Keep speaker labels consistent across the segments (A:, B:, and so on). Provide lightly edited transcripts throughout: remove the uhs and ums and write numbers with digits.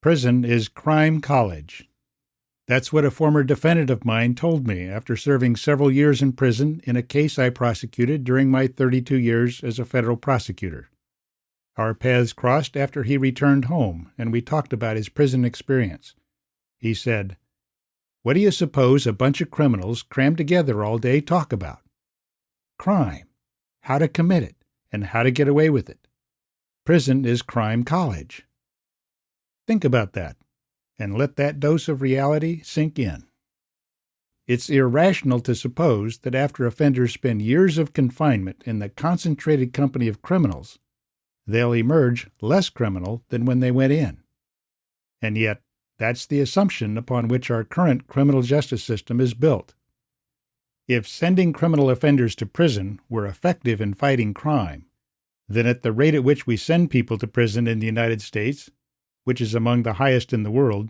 A: Prison is crime college. That's what a former defendant of mine told me after serving several years in prison in a case I prosecuted during my 32 years as a federal prosecutor. Our paths crossed after he returned home, and we talked about his prison experience. He said, "What do you suppose a bunch of criminals crammed together all day talk about? Crime, how to commit it, and how to get away with it. Prison is crime college." Think about that, and let that dose of reality sink in. It's irrational to suppose that after offenders spend years of confinement in the concentrated company of criminals, they'll emerge less criminal than when they went in. And yet, that's the assumption upon which our current criminal justice system is built. If sending criminal offenders to prison were effective in fighting crime, then at the rate at which we send people to prison in the United States, which is among the highest in the world,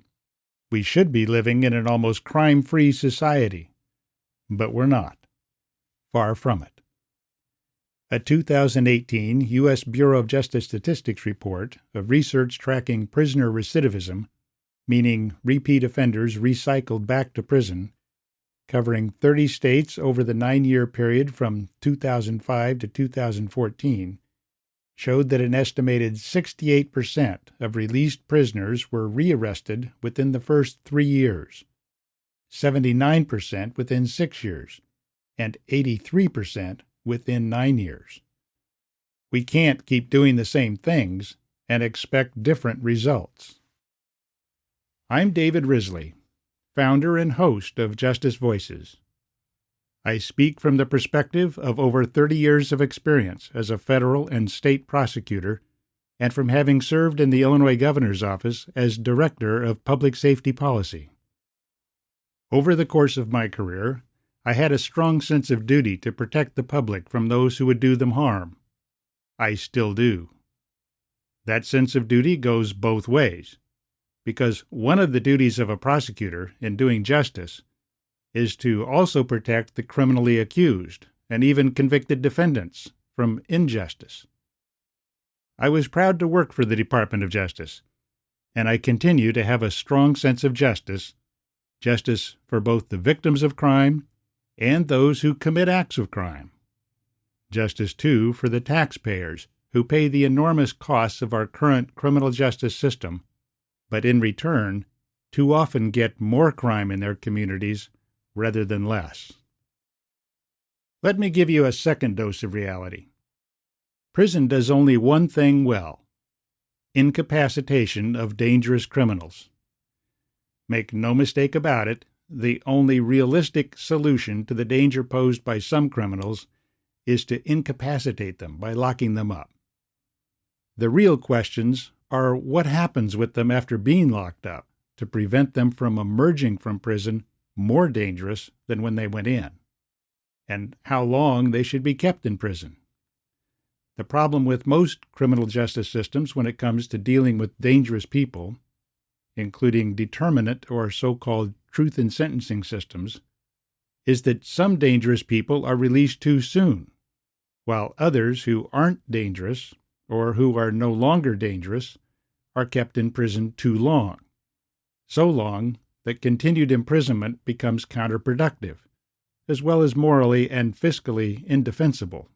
A: we should be living in an almost crime-free society. But we're not. Far from it. A 2018 U.S. Bureau of Justice Statistics report of research tracking prisoner recidivism, meaning repeat offenders recycled back to prison, covering 30 states over the 9-year period from 2005 to 2014, showed that an estimated 68% of released prisoners were rearrested within the first 3 years, 79% within 6 years, and 83% within 9 years. We can't keep doing the same things and expect different results. I'm David Risley, founder and host of Justice Voices. I speak from the perspective of over 30 years of experience as a federal and state prosecutor, and from having served in the Illinois Governor's Office as Director of Public Safety Policy. Over the course of my career, I had a strong sense of duty to protect the public from those who would do them harm. I still do. That sense of duty goes both ways, because one of the duties of a prosecutor in doing justice is to also protect the criminally accused and even convicted defendants from injustice. I was proud to work for the Department of Justice, and I continue to have a strong sense of justice for both the victims of crime and those who commit acts of crime. Justice, too, for the taxpayers who pay the enormous costs of our current criminal justice system, but in return, too often get more crime in their communities rather than less. Let me give you a second dose of reality. Prison does only one thing well: incapacitation of dangerous criminals. Make no mistake about it, the only realistic solution to the danger posed by some criminals is to incapacitate them by locking them up. The real questions are what happens with them after being locked up to prevent them from emerging from prison more dangerous than when they went in, and how long they should be kept in prison. The problem with most criminal justice systems when it comes to dealing with dangerous people, including determinate or so-called truth in sentencing systems, is that some dangerous people are released too soon, while others who aren't dangerous or who are no longer dangerous are kept in prison too long, so long that continued imprisonment becomes counterproductive, as well as morally and fiscally indefensible.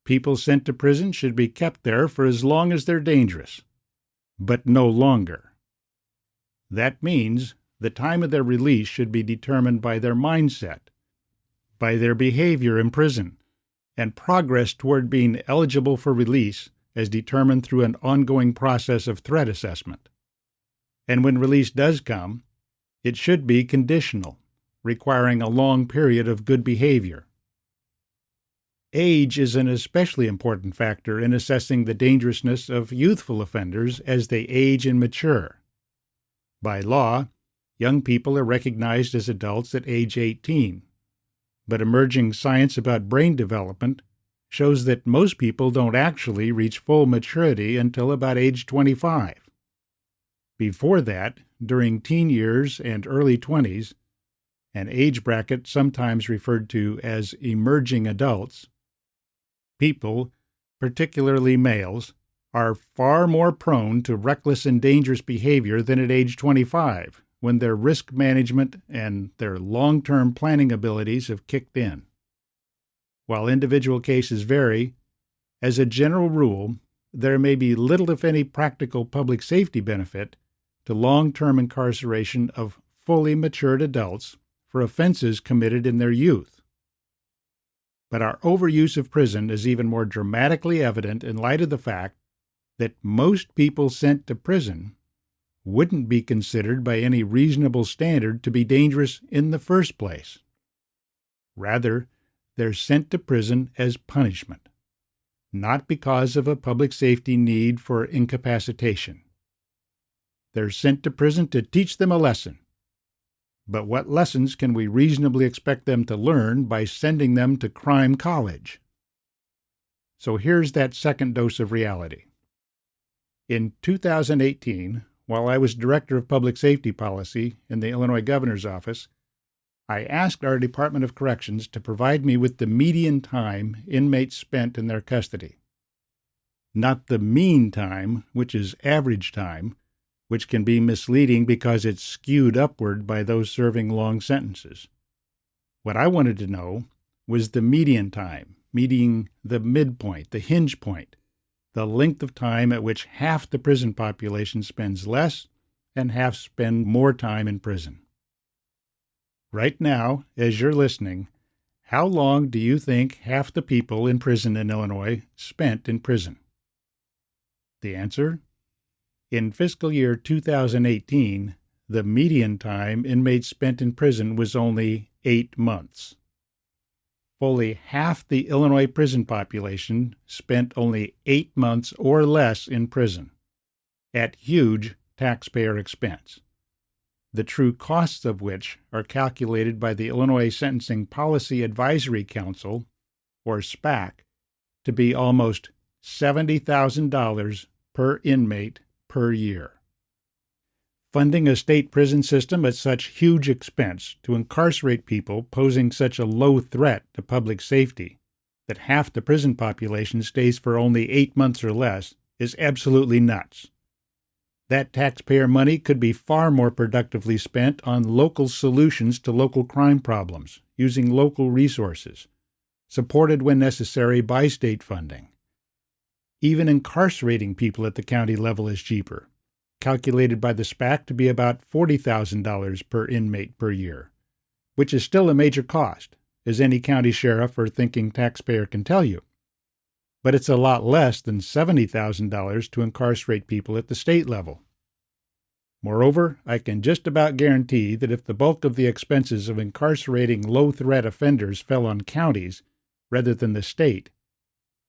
A: People sent to prison should be kept there for as long as they're dangerous, but no longer. That means the time of their release should be determined by their mindset, by their behavior in prison, and progress toward being eligible for release as determined through an ongoing process of threat assessment. And when release does come, it should be conditional, requiring a long period of good behavior. Age is an especially important factor in assessing the dangerousness of youthful offenders as they age and mature. By law, young people are recognized as adults at age 18, but emerging science about brain development shows that most people don't actually reach full maturity until about age 25. Before that, during teen years and early 20s, an age bracket sometimes referred to as emerging adults, people, particularly males, are far more prone to reckless and dangerous behavior than at age 25, when their risk management and their long-term planning abilities have kicked in. While individual cases vary, as a general rule, there may be little, if any, practical public safety benefit to long-term incarceration of fully matured adults for offenses committed in their youth. But our overuse of prison is even more dramatically evident in light of the fact that most people sent to prison wouldn't be considered by any reasonable standard to be dangerous in the first place. Rather, they're sent to prison as punishment, not because of a public safety need for incapacitation. They're sent to prison to teach them a lesson. But what lessons can we reasonably expect them to learn by sending them to crime college? So here's that second dose of reality. In 2018, while I was Director of Public Safety Policy in the Illinois Governor's Office, I asked our Department of Corrections to provide me with the median time inmates spent in their custody. Not the mean time, which is average time, which can be misleading because it's skewed upward by those serving long sentences. What I wanted to know was the median time, meaning the midpoint, the hinge point, the length of time at which half the prison population spends less and half spend more time in prison. Right now, as you're listening, how long do you think half the people in prison in Illinois spent in prison? The answer? In fiscal year 2018, the median time inmates spent in prison was only 8 months. Fully half the Illinois prison population spent only 8 months or less in prison, at huge taxpayer expense, the true costs of which are calculated by the Illinois Sentencing Policy Advisory Council, or SPAC, to be almost $70,000 per inmate per year. Funding a state prison system at such huge expense to incarcerate people posing such a low threat to public safety that half the prison population stays for only 8 months or less is absolutely nuts. That taxpayer money could be far more productively spent on local solutions to local crime problems, using local resources, supported when necessary by state funding. Even incarcerating people at the county level is cheaper, calculated by the SPAC to be about $40,000 per inmate per year, which is still a major cost, as any county sheriff or thinking taxpayer can tell you. But it's a lot less than $70,000 to incarcerate people at the state level. Moreover, I can just about guarantee that if the bulk of the expenses of incarcerating low-threat offenders fell on counties rather than the state,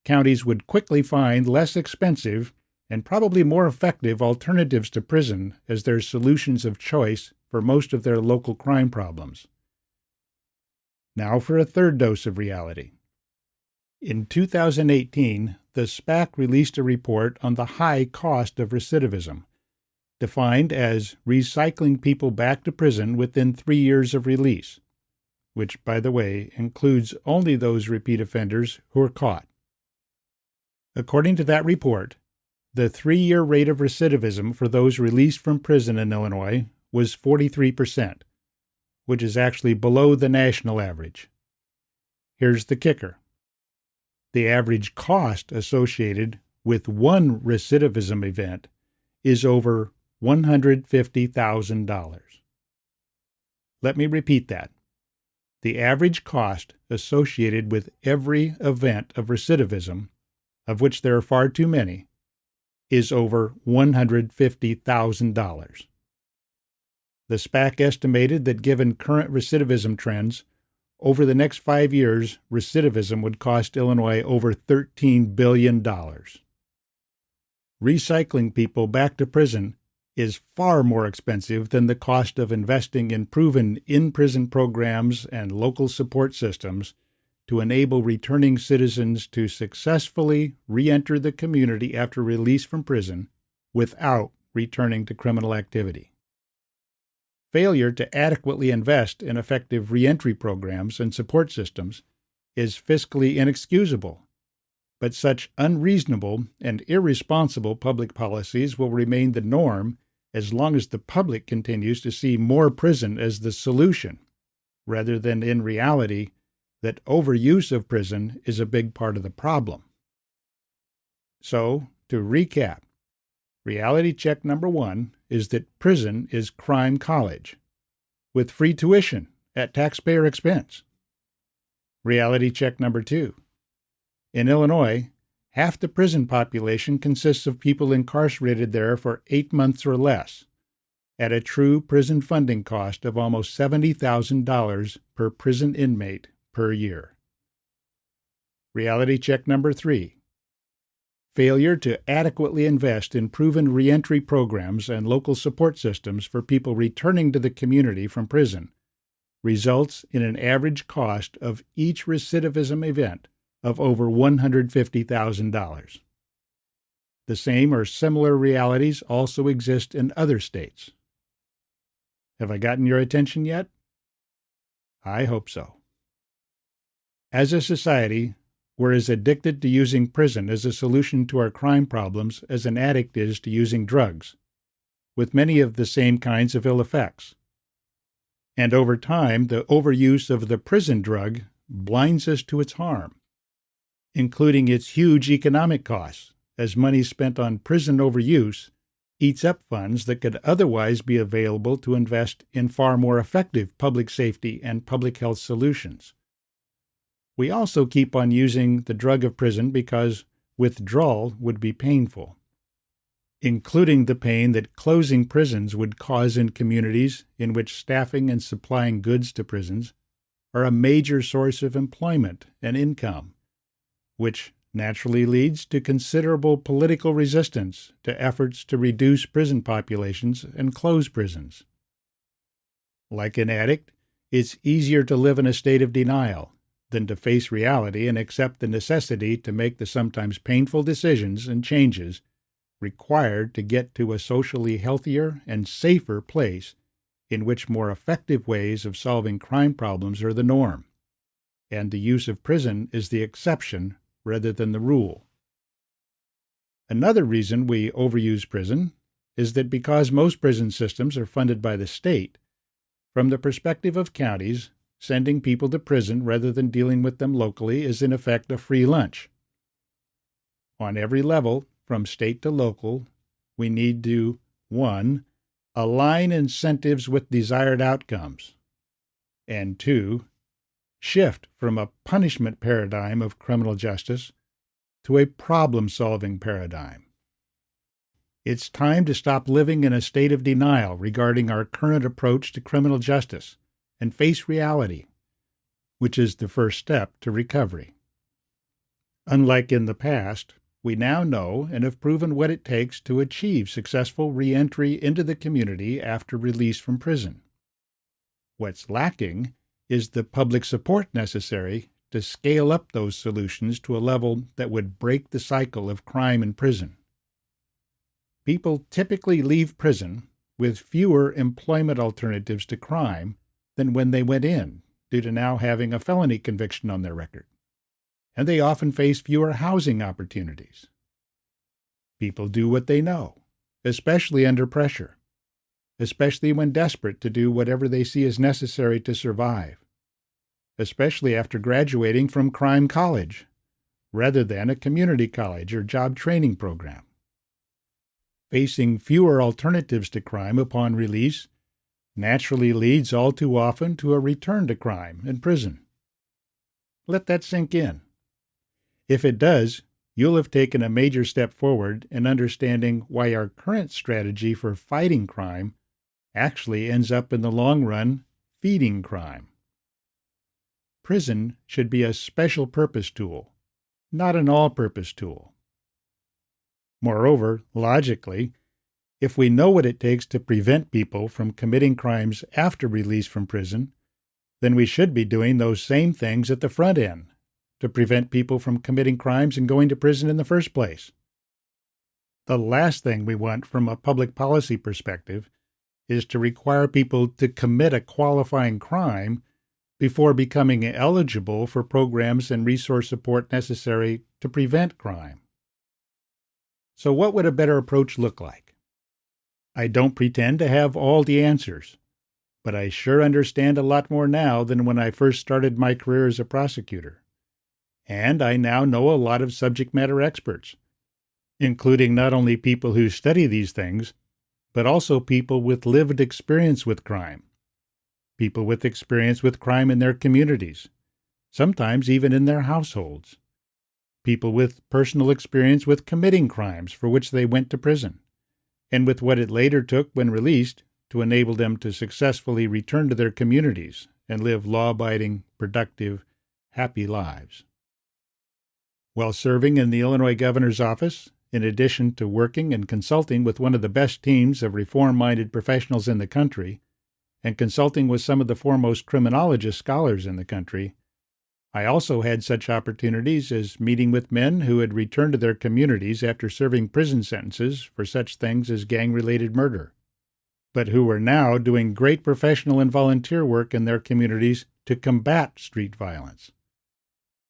A: counties would quickly find less expensive and probably more effective alternatives to prison as their solutions of choice for most of their local crime problems. Now for a third dose of reality. In 2018, the SPAC released a report on the high cost of recidivism, defined as recycling people back to prison within 3 years of release, which, by the way, includes only those repeat offenders who are caught. According to that report, the 3-year rate of recidivism for those released from prison in Illinois was 43%, which is actually below the national average. Here's the kicker. The average cost associated with one recidivism event is over $150,000. Let me repeat that. The average cost associated with every event of recidivism, of which there are far too many, is over $150,000. The SPAC estimated that given current recidivism trends, over the next 5 years, recidivism would cost Illinois over $13 billion. Recycling people back to prison is far more expensive than the cost of investing in proven in-prison programs and local support systems to enable returning citizens to successfully re-enter the community after release from prison without returning to criminal activity. Failure to adequately invest in effective re-entry programs and support systems is fiscally inexcusable, but such unreasonable and irresponsible public policies will remain the norm as long as the public continues to see more prison as the solution, rather than in reality that overuse of prison is a big part of the problem. So, to recap, reality check number 1 is that prison is crime college, with free tuition at taxpayer expense. Reality check number 2. In Illinois, half the prison population consists of people incarcerated there for 8 months or less, at a true prison funding cost of almost $70,000 per prison inmate per year. Reality check number 3. Failure to adequately invest in proven reentry programs and local support systems for people returning to the community from prison results in an average cost of each recidivism event of over $150,000. The same or similar realities also exist in other states. Have I gotten your attention yet? I hope so. As a society, we're as addicted to using prison as a solution to our crime problems as an addict is to using drugs, with many of the same kinds of ill effects. And over time, the overuse of the prison drug blinds us to its harm, including its huge economic costs, as money spent on prison overuse eats up funds that could otherwise be available to invest in far more effective public safety and public health solutions. We also keep on using the drug of prison because withdrawal would be painful, including the pain that closing prisons would cause in communities in which staffing and supplying goods to prisons are a major source of employment and income, which naturally leads to considerable political resistance to efforts to reduce prison populations and close prisons. Like an addict, it's easier to live in a state of denial than to face reality and accept the necessity to make the sometimes painful decisions and changes required to get to a socially healthier and safer place in which more effective ways of solving crime problems are the norm, and the use of prison is the exception rather than the rule. Another reason we overuse prison is that because most prison systems are funded by the state, from the perspective of counties, sending people to prison rather than dealing with them locally is in effect a free lunch. On every level, from state to local, we need to 1. Align incentives with desired outcomes, and 2. Shift from a punishment paradigm of criminal justice to a problem-solving paradigm. It's time to stop living in a state of denial regarding our current approach to criminal justice and face reality, which is the first step to recovery. Unlike in the past, we now know and have proven what it takes to achieve successful reentry into the community after release from prison. What's lacking is the public support necessary to scale up those solutions to a level that would break the cycle of crime in prison. People typically leave prison with fewer employment alternatives to crime than when they went in, due to now having a felony conviction on their record. And they often face fewer housing opportunities. People do what they know, especially under pressure, especially when desperate to do whatever they see as necessary to survive, especially after graduating from crime college, rather than a community college or job training program. Facing fewer alternatives to crime upon release naturally leads all too often to a return to crime and prison. Let that sink in. If it does, you'll have taken a major step forward in understanding why our current strategy for fighting crime actually ends up in the long run feeding crime. Prison should be a special purpose tool, not an all-purpose tool. Moreover, logically, if we know what it takes to prevent people from committing crimes after release from prison, then we should be doing those same things at the front end to prevent people from committing crimes and going to prison in the first place. The last thing we want from a public policy perspective is to require people to commit a qualifying crime before becoming eligible for programs and resource support necessary to prevent crime. So what would a better approach look like? I don't pretend to have all the answers, but I sure understand a lot more now than when I first started my career as a prosecutor. And I now know a lot of subject matter experts, including not only people who study these things, but also people with lived experience with crime, people with experience with crime in their communities, sometimes even in their households, people with personal experience with committing crimes for which they went to prison, and with what it later took when released to enable them to successfully return to their communities and live law-abiding, productive, happy lives. While serving in the Illinois Governor's office, in addition to working and consulting with one of the best teams of reform-minded professionals in the country, and consulting with some of the foremost criminologist scholars in the country, I also had such opportunities as meeting with men who had returned to their communities after serving prison sentences for such things as gang-related murder, but who were now doing great professional and volunteer work in their communities to combat street violence.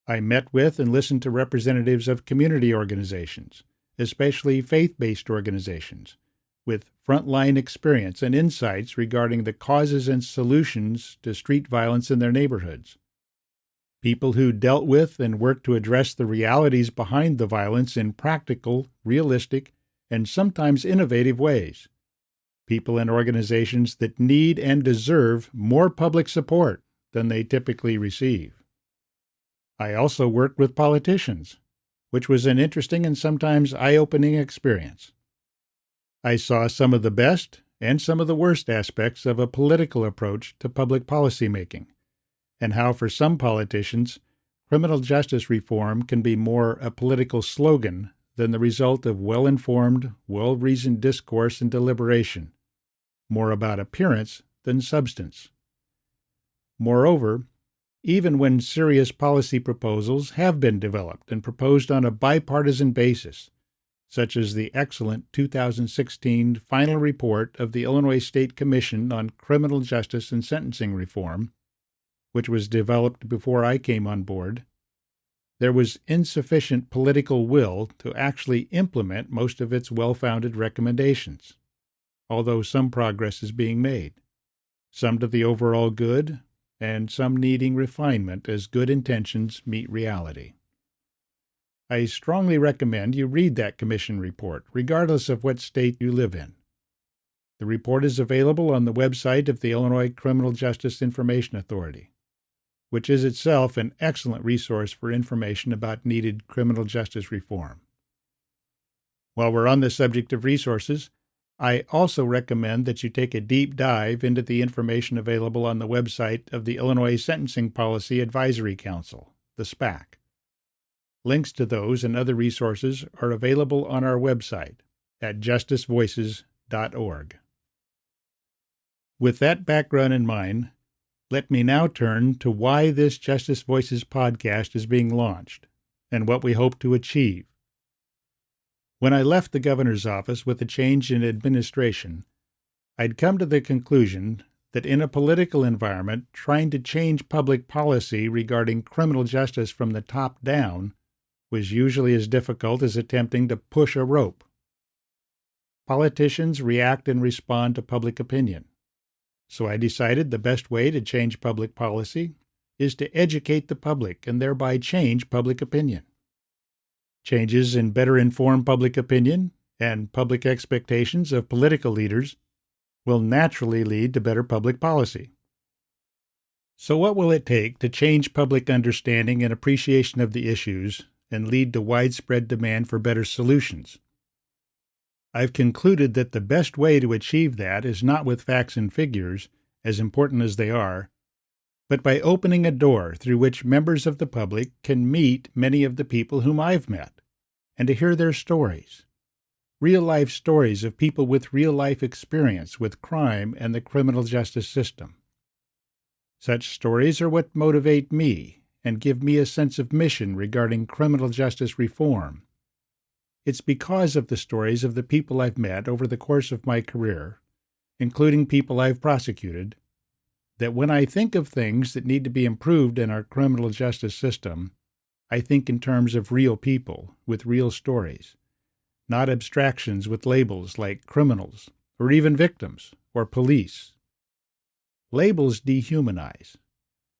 A: I met with and listened to representatives of community organizations, especially faith-based organizations, with frontline experience and insights regarding the causes and solutions to street violence in their neighborhoods. People who dealt with and worked to address the realities behind the violence in practical, realistic, and sometimes innovative ways. People and organizations that need and deserve more public support than they typically receive. I also worked with politicians, which was an interesting and sometimes eye-opening experience. I saw some of the best and some of the worst aspects of a political approach to public policy making, and how for some politicians, criminal justice reform can be more a political slogan than the result of well-informed, well-reasoned discourse and deliberation, more about appearance than substance. Moreover, even when serious policy proposals have been developed and proposed on a bipartisan basis, such as the excellent 2016 final report of the Illinois State Commission on Criminal Justice and Sentencing Reform, which was developed before I came on board, there was insufficient political will to actually implement most of its well-founded recommendations, although some progress is being made, some to the overall good, and some needing refinement as good intentions meet reality. I strongly recommend you read that commission report, regardless of what state you live in. The report is available on the website of the Illinois Criminal Justice Information Authority, which is itself an excellent resource for information about needed criminal justice reform. While we're on the subject of resources, I also recommend that you take a deep dive into the information available on the website of the Illinois Sentencing Policy Advisory Council, the SPAC. Links to those and other resources are available on our website at justicevoices.org. With that background in mind, let me now turn to why this Justice Voices podcast is being launched and what we hope to achieve. When I left the governor's office with a change in administration, I'd come to the conclusion that in a political environment trying to change public policy regarding criminal justice from the top down was usually as difficult as attempting to push a rope. Politicians react and respond to public opinion. So I decided the best way to change public policy is to educate the public and thereby change public opinion. Changes in better informed public opinion and public expectations of political leaders will naturally lead to better public policy. So what will it take to change public understanding and appreciation of the issues and lead to widespread demand for better solutions? I've concluded that the best way to achieve that is not with facts and figures, as important as they are, but by opening a door through which members of the public can meet many of the people whom I've met, and to hear their stories, real-life stories of people with real-life experience with crime and the criminal justice system. Such stories are what motivate me and give me a sense of mission regarding criminal justice reform. It's because of the stories of the people I've met over the course of my career, including people I've prosecuted, that when I think of things that need to be improved in our criminal justice system, I think in terms of real people with real stories, not abstractions with labels like criminals or even victims or police. Labels dehumanize.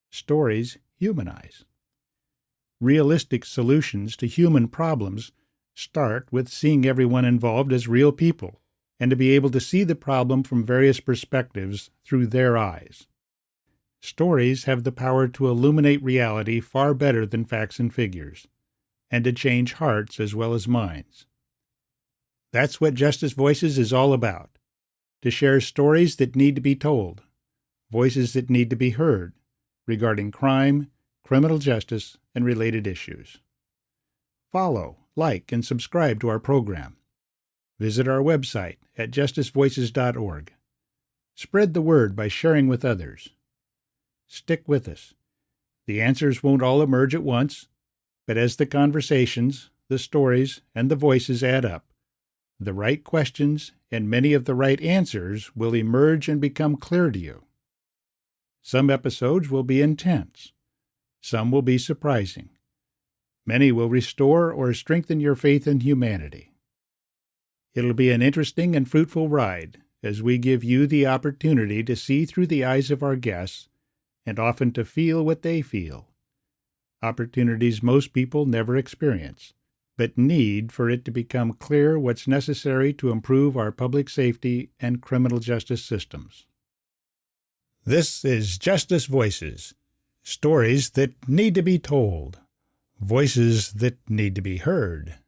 A: Stories humanize. Realistic solutions to human problems start with seeing everyone involved as real people and to be able to see the problem from various perspectives through their eyes. Stories have the power to illuminate reality far better than facts and figures, and to change hearts as well as minds. That's what Justice Voices is all about, to share stories that need to be told, voices that need to be heard, regarding crime, criminal justice, and related issues. Follow, like, and subscribe to our program. Visit our website at justicevoices.org. Spread the word by sharing with others. Stick with us. The answers won't all emerge at once, but as the conversations, the stories, and the voices add up, the right questions and many of the right answers will emerge and become clear to you. Some episodes will be intense. Some will be surprising. Many will restore or strengthen your faith in humanity. It'll be an interesting and fruitful ride as we give you the opportunity to see through the eyes of our guests and often to feel what they feel. Opportunities most people never experience, but need for it to become clear what's necessary to improve our public safety and criminal justice systems. This is Justice Voices, stories that need to be told, voices that need to be heard.